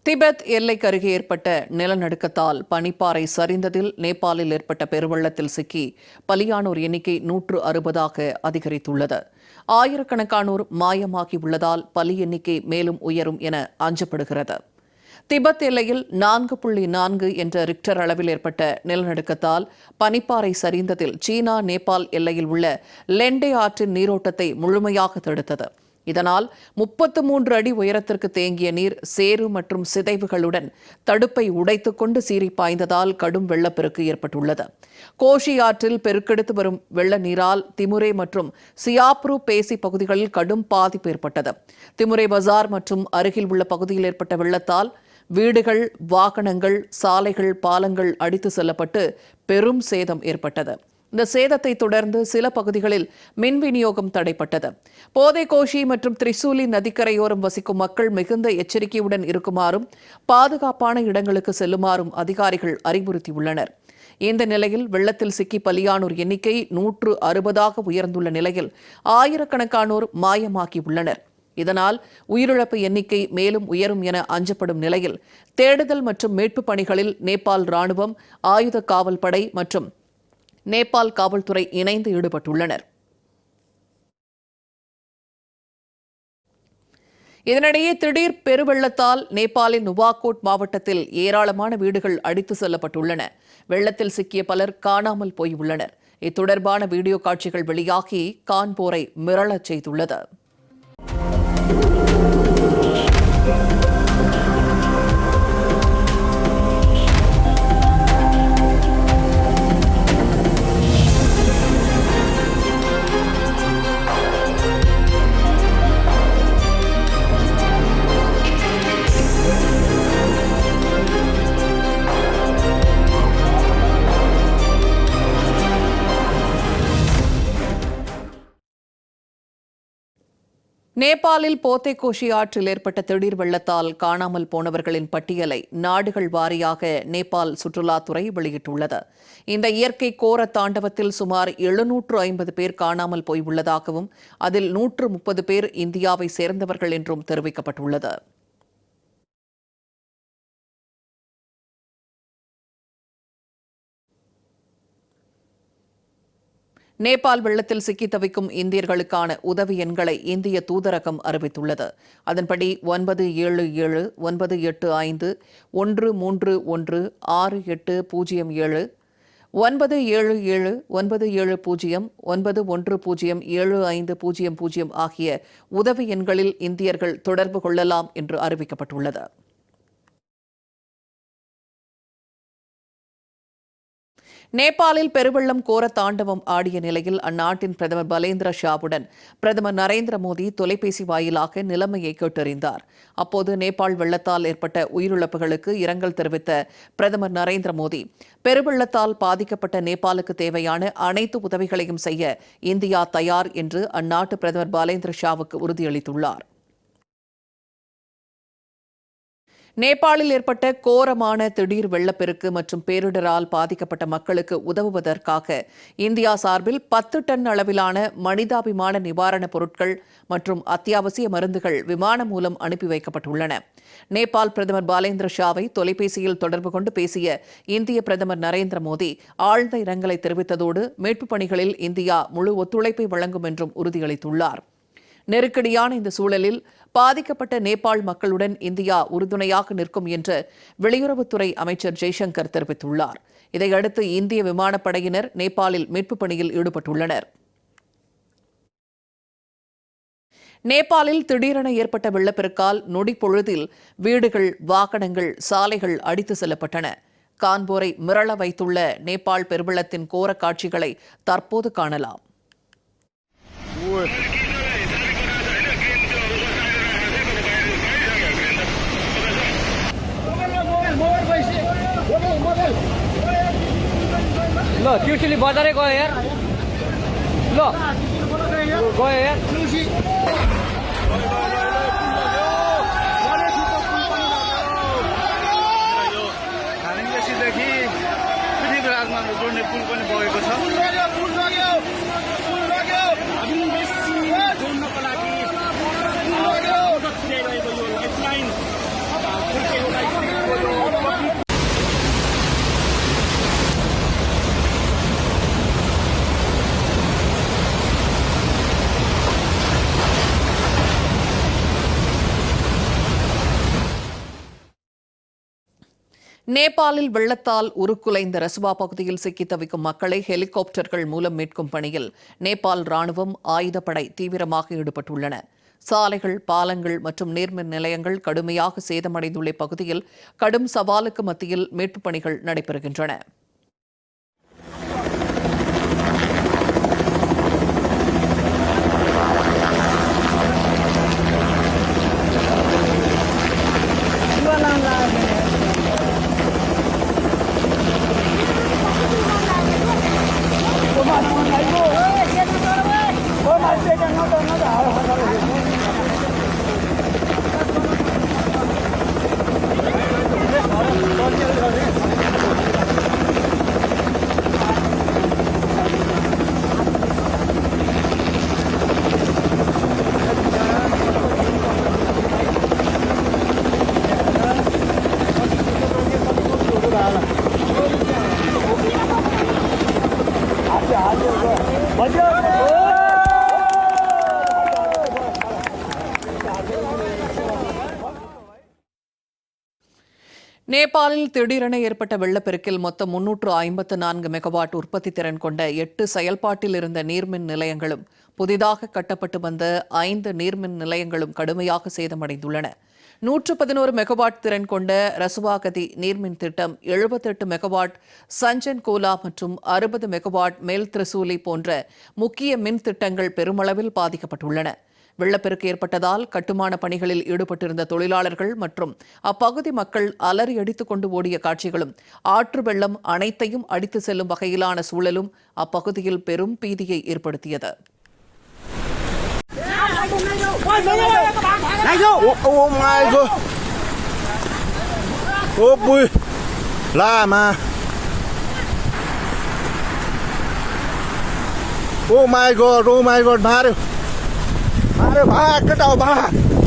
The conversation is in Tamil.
திபெத் எல்லைக்கு அருகே ஏற்பட்ட நிலநடுக்கத்தால் பனிப்பாறை சரிந்ததில் நேபாளில் ஏற்பட்ட பெருவெள்ளத்தில் சிக்கி பலியானோர் எண்ணிக்கை 160ஆக அதிகரித்துள்ளது. ஆயிரக்கணக்கானோர் மாயமாகியுள்ளதால் பலி எண்ணிக்கை மேலும் உயரும் என அஞ்சப்படுகிறது. திபெத் எல்லையில் 4.4 என்ற ரிக்டர் அளவில் ஏற்பட்ட நிலநடுக்கத்தால் பனிப்பாறை சரிந்ததில் சீனா நேபாள் எல்லையில் உள்ள லெண்டே ஆற்றின் நீரோட்டத்தை முழுமையாக தடுத்தது. இதனால் 33 அடி உயரத்திற்கு தேங்கிய நீர் சேறு மற்றும் சிதைவுகளுடன் தடுப்பை உடைத்துக் கொண்டு சீறி பாய்ந்ததால் கடும் வெள்ளப்பெருக்கு ஏற்பட்டுள்ளது. கோஷி ஆற்றில் பெருக்கெடுத்து வரும் வெள்ள நீரால் திமுரே மற்றும் சியாப்ரு பேசி பகுதிகளில் கடும் பாதிப்பு ஏற்பட்டது. திமுரே பஜார் மற்றும் அருகில் உள்ள பகுதியில் ஏற்பட்ட வெள்ளத்தால் வீடுகள், வாகனங்கள், சாலைகள், பாலங்கள் அடித்து செல்லப்பட்டு பெரும் சேதம் ஏற்பட்டது. இந்த சேதத்தை தொடர்ந்து சில பகுதிகளில் மின் விநியோகம் தடைப்பட்டது. போதைகோஷி மற்றும் திரிசூலி நதிக்கரையோரம் வசிக்கும் மக்கள் மிகுந்த எச்சரிக்கையுடன் இருக்குமாறும் பாதுகாப்பான இடங்களுக்கு செல்லுமாறும் அதிகாரிகள் அறிவுறுத்தியுள்ளனர். இந்த நிலையில் வெள்ளத்தில் சிக்கி பலியானோர் எண்ணிக்கை 160ஆக உயர்ந்துள்ள நிலையில் ஆயிரக்கணக்கானோர் மாயமாகியுள்ளனர். இதனால் உயிரிழப்பு எண்ணிக்கை மேலும் உயரும் என அஞ்சப்படும் நிலையில் தேடுதல் மற்றும் மீட்புப் பணிகளில் நேபாள் ராணுவம், ஆயுத காவல் படை மற்றும் நேபாள் காவல்துறை இணைந்து ஈடுபட்டுள்ளனர். இதனிடையே திடீர் பெருவெள்ளத்தால் நேபாளின் நுவாகோட் மாவட்டத்தில் ஏராளமான வீடுகள் அடித்து செல்லப்பட்டுள்ளன. வெள்ளத்தில் சிக்கிய பலர் காணாமல் போயுள்ளனர். இத்தொடர்பான வீடியோ காட்சிகள் வெளியாகி கான்பூரை மிரளச் செய்துள்ளது. நேபாளில் போதைகோஷி ஆற்றில் ஏற்பட்ட திடீர் வெள்ளத்தால் காணாமல் போனவர்களின் பட்டியலை நாடுகள் வாரியாக நேபாள் சுற்றுலாத்துறை வெளியிட்டுள்ளது. இந்த இயற்கை கோர தாண்டவத்தில் சுமார் 750 பேர் காணாமல் போயுள்ளதாகவும் அதில் 130 பேர் இந்தியாவை சேர்ந்தவர்கள் என்றும் தெரிவிக்கப்பட்டுள்ளது. நேபாள் வெள்ளத்தில் சிக்கி தவிக்கும் இந்தியர்களுக்கான உதவி எண்களை இந்திய தூதரகம் அறிவித்துள்ளது. அதன்படி 977 985 131 6807 977 970 910 7500 ஆகிய உதவி எண்களில் இந்தியர்கள் தொடர்பு கொள்ளலாம் என்று அறிவிக்கப்பட்டுள்ளது. நேபாளில் பெருவெள்ளம் கோர தாண்டவம் ஆடிய நிலையில் அந்நாட்டின் பிரதமர் பலேந்திர ஷாவுடன் பிரதமர் நரேந்திர மோடி தொலைபேசி வாயிலாக நிலைமையை கேட்டறிந்தார். அப்போது நேபாள் வெள்ளத்தால் ஏற்பட்ட உயிரிழப்புகளுக்கு இரங்கல் தெரிவித்த பிரதமர் நரேந்திர மோடி, பெருவெள்ளத்தால் பாதிக்கப்பட்ட நேபாளுக்கு தேவையான அனைத்து உதவிகளையும் செய்ய இந்தியா தயார் என்று அந்நாட்டு பிரதமர் பலேந்திர ஷாவுக்கு உறுதியளித்துள்ளார். நேபாளில் ஏற்பட்ட கோரமான திடீர் வெள்ளப்பெருக்கு மற்றும் பேரிடரால் பாதிக்கப்பட்ட மக்களுக்கு உதவுவதற்காக இந்தியா சார்பில் 10 டன் அளவிலான மனிதாபிமான நிவாரணப் பொருட்கள் மற்றும் அத்தியாவசிய மருந்துகள் விமானம் மூலம் அனுப்பி வைக்கப்பட்டுள்ளன. நேபாள் பிரதமர் பலேந்திர ஷாவை தொலைபேசியில் தொடர்பு கொண்டு பேசிய இந்திய பிரதமர் நரேந்திர மோடி ஆழ்ந்த இரங்கலை தெரிவித்ததோடு மீட்புப் பணிகளில் இந்தியா முழு ஒத்துழைப்பை வழங்கும் என்றும் உறுதியளித்துள்ளார். நெருக்கடியான இந்த சூழலில் பாதிக்கப்பட்ட நேபாள் மக்களுடன் இந்தியா உறுதுணையாக நிற்கும் என்று வெளியுறவுத்துறை அமைச்சர் ஜெய்சங்கர் தெரிவித்துள்ளார். இதையடுத்து இந்திய விமானப்படையினர் நேபாளில் மீட்புப் பணியில் ஈடுபட்டுள்ளனர். நேபாளில் திடீரென ஏற்பட்ட வெள்ளப்பெருக்கால் நொடிப்பொழுதில் வீடுகள், வாகனங்கள், சாலைகள் அடித்து செல்லப்பட்டன. கான்பூரை மிரள வைத்துள்ள நேபாள் பெருவெள்ளத்தின் கோர காட்சிகளை தற்போது காணலாம். लो त्रिशुली बजारै गयो यार, लो गयो यार। सिधैदेखि पृथ्वीराजमा जोड्ने पुल पनि बगेको छ। जोड्नको लागि मद्दत पुर्याइरहेको यो लाइफलाइन நேபாளில் வெள்ளத்தால் உருக்குலைந்த ரசுவா பகுதியில் சிக்கித் தவிக்கும் மக்களை ஹெலிகாப்டர்கள் மூலம் மீட்கும் பணியில் நேபாள் ராணுவம் ஆயுதப்படை தீவிரமாக ஈடுபட்டுள்ளன. சாலைகள், பாலங்கள் மற்றும் நீர்மின் நிலையங்கள் கடுமையாக சேதமடைந்துள்ள இப்பகுதியில் கடும் சவாலுக்கு மத்தியில் மீட்புப் பணிகள் நடைபெறுகின்றன. நேபாளில் திடீரென ஏற்பட்ட வெள்ளப்பெருக்கில் மொத்தம் 354 மெகாவாட் உற்பத்தி திறன் கொண்ட 8 செயல்பாட்டில் இருந்த நீர்மின் நிலையங்களும் புதிதாக கட்டப்பட்டு வந்த 5 நீர்மின் நிலையங்களும் கடுமையாக சேதமடைந்துள்ளன. 111 மெகாவாட் திறன் கொண்ட ரசுவாகதி நீர்மின் திட்டம், 78 மெகாவாட் சஞ்சன் கோலா மற்றும் 60 மெகாவாட் மேல் திரிசூலி போன்ற முக்கிய மின் திட்டங்கள் பெருமளவில் பாதிக்கப்பட்டுள்ளன. வெள்ளப்பெருக்கு ஏற்பட்டதால் கட்டுமான பணிகளில் ஈடுபட்டிருந்த தொழிலாளர்கள் மற்றும் அப்பகுதி மக்கள் அலறி அடித்துக் கொண்டு ஓடிய காட்சிகளும், ஆற்று வெள்ளம் அனைத்தையும் அடித்து செல்லும் வகையிலான சூழலும் அப்பகுதியில் பெரும் பீதியை ஏற்படுத்தியது. Oh my god, भाग, कटाओ भाग।